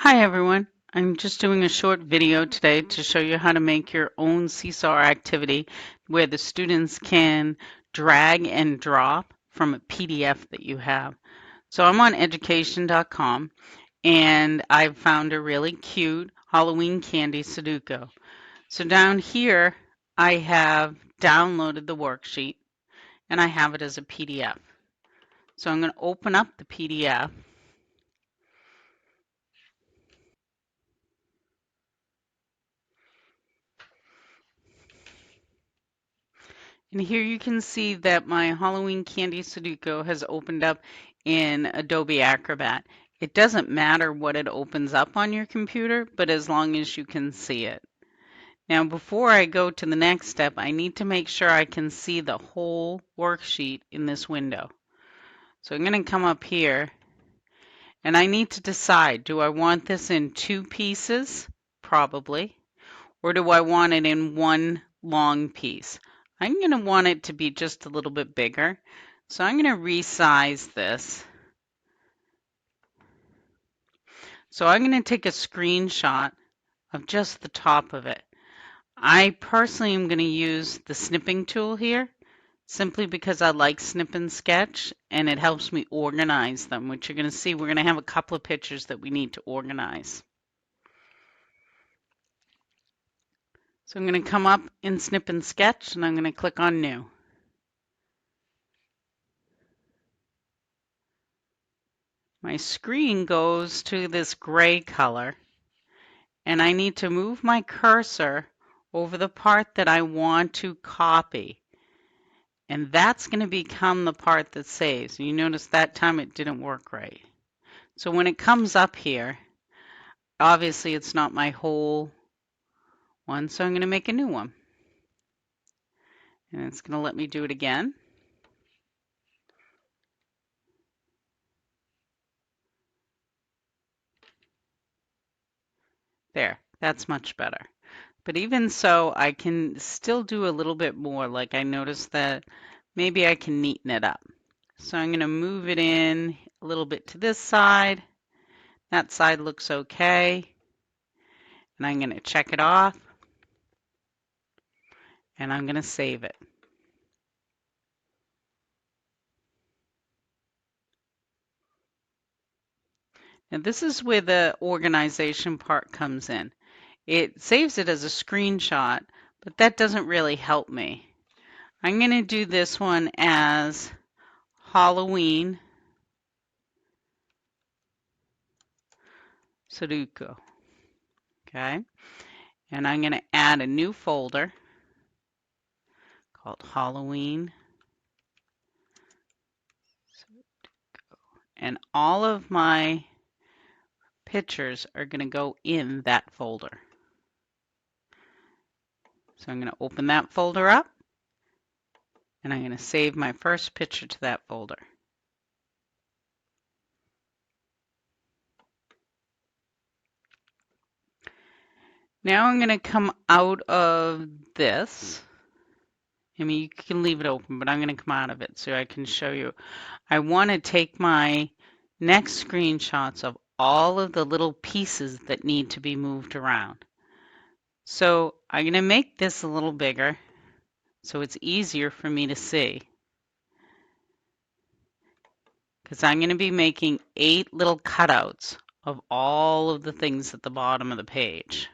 Hi everyone. I'm just doing a short video today to show you how to make your own Seesaw activity where the students can drag and drop from a PDF that you have. So I'm on education.com and I've found a really cute Halloween candy Sudoku. So down here I have downloaded the worksheet and I have it as a PDF. So I'm going to open up the PDF. And here you can see that my Halloween Candy Sudoku has opened up in Adobe Acrobat. It doesn't matter what it opens up on your computer, but as long as you can see it. Now, before I go to the next step, I need to make sure I can see the whole worksheet in this window. So I'm going to come up here and I need to decide, do I want this in two pieces? Probably. Or do I want it in one long piece? I'm going to want it to be just a little bit bigger. So I'm going to resize this. So I'm going to take a screenshot of just the top of it. I personally am going to use the snipping tool here simply because I like Snip and Sketch and it helps me organize them, which you're going to see we're going to have a couple of pictures that we need to organize. So I'm going to come up in Snip and Sketch and I'm going to click on New. My screen goes to this gray color and I need to move my cursor over the part that I want to copy. And that's going to become the part that saves. You notice that time it didn't work right. So when it comes up here, obviously it's not my whole one, so I'm going to make a new one. And it's going to let me do it again. There, that's much better. But even so, I can still do a little bit more. Like I noticed that maybe I can neaten it up. So I'm going to move it in a little bit to this side. That side looks okay. And I'm going to check it off. And I'm going to save it. Now this is where the organization part comes in. It saves it as a screenshot, but that doesn't really help me. I'm going to do this one as Halloween Sudoku. Okay. And I'm going to add a new folder called Halloween Sudoku. And all of my pictures are going to go in that folder. So I'm going to open that folder up and I'm going to save my first picture to that folder. Now I'm going to come out of this. I mean, you can leave it open, but I'm going to come out of it so I can show you. I want to take my next screenshots of all of the little pieces that need to be moved around. So I'm going to make this a little bigger so it's easier for me to see. Because I'm going to be making 8 little cutouts of all of the things at the bottom of the page.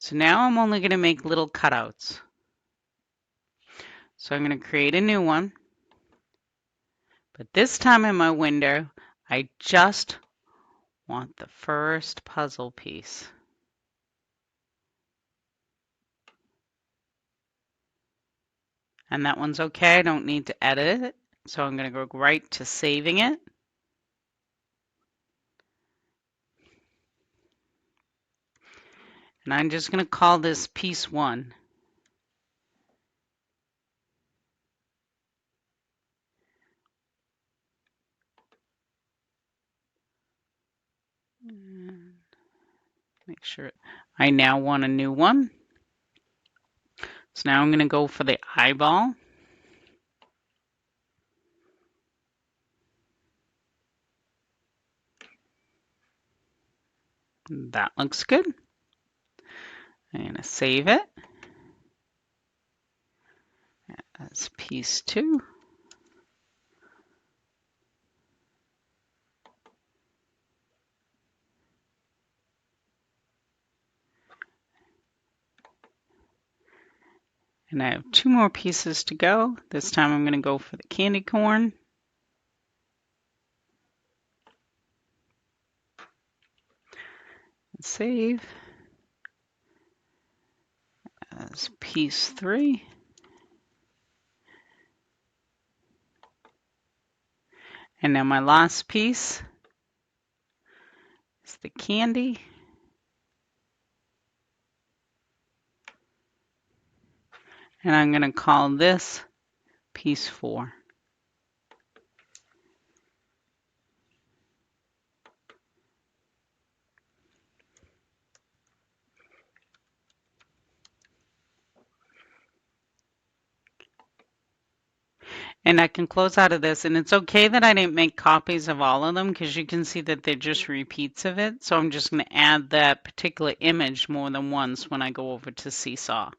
So now I'm only going to make little cutouts. So I'm going to create a new one. But this time in my window, I just want the first puzzle piece. And that one's okay. I don't need to edit it. So I'm going to go right to saving it. And I'm just going to call this piece 1. And make sure I now want a new one. So now I'm going to go for the eyeball. That looks good. I'm going to save it. That's piece 2. And I have 2 more pieces to go. This time I'm going to go for the candy corn. Save. That's piece 3. And now my last piece is the candy. And I'm going to call this piece 4. And I can close out of this, and it's okay that I didn't make copies of all of them because you can see that they're just repeats of it. So I'm just going to add that particular image more than once when I go over to Seesaw.